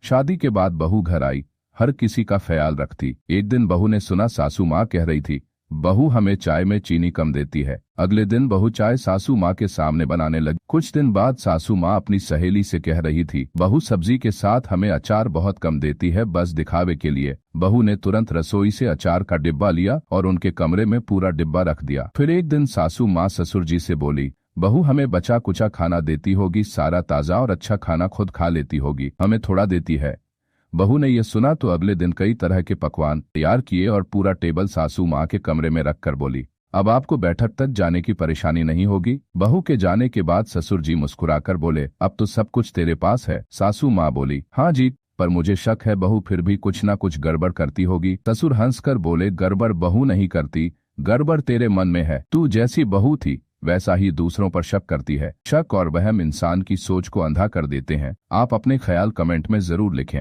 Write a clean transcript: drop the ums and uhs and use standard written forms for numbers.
शादी के बाद बहू घर आई, हर किसी का ख्याल रखती। एक दिन बहू ने सुना सासू माँ कह रही थी, बहू हमें चाय में चीनी कम देती है। अगले दिन बहू चाय सासू माँ के सामने बनाने लगी। कुछ दिन बाद सासू माँ अपनी सहेली से कह रही थी, बहू सब्जी के साथ हमें अचार बहुत कम देती है, बस दिखावे के लिए। बहू ने तुरंत रसोई से अचार का डिब्बा लिया और उनके कमरे में पूरा डिब्बा रख दिया। फिर एक दिन सासू माँ ससुर जी से बोली, बहू हमें बचा कुचा खाना देती होगी, सारा ताजा और अच्छा खाना खुद खा लेती होगी, हमें थोड़ा देती है। बहू ने यह सुना तो अगले दिन कई तरह के पकवान तैयार किए और पूरा टेबल सासू माँ के कमरे में रखकर बोली, अब आपको बैठक तक जाने की परेशानी नहीं होगी। बहू के जाने के बाद ससुर जी मुस्कुराकर बोले, अब तो सब कुछ तेरे पास है। सासू माँ बोली, हाँ जी, पर मुझे शक है बहू फिर भी कुछ ना कुछ गड़बड़ करती होगी। ससुर हंसकर बोले, गड़बड़ बहू नहीं करती, गड़बड़ तेरे मन में है। तू जैसी बहू थी वैसा ही दूसरों पर शक करती है। शक और वहम इंसान की सोच को अंधा कर देते हैं। आप अपने ख्याल कमेंट में जरूर लिखें।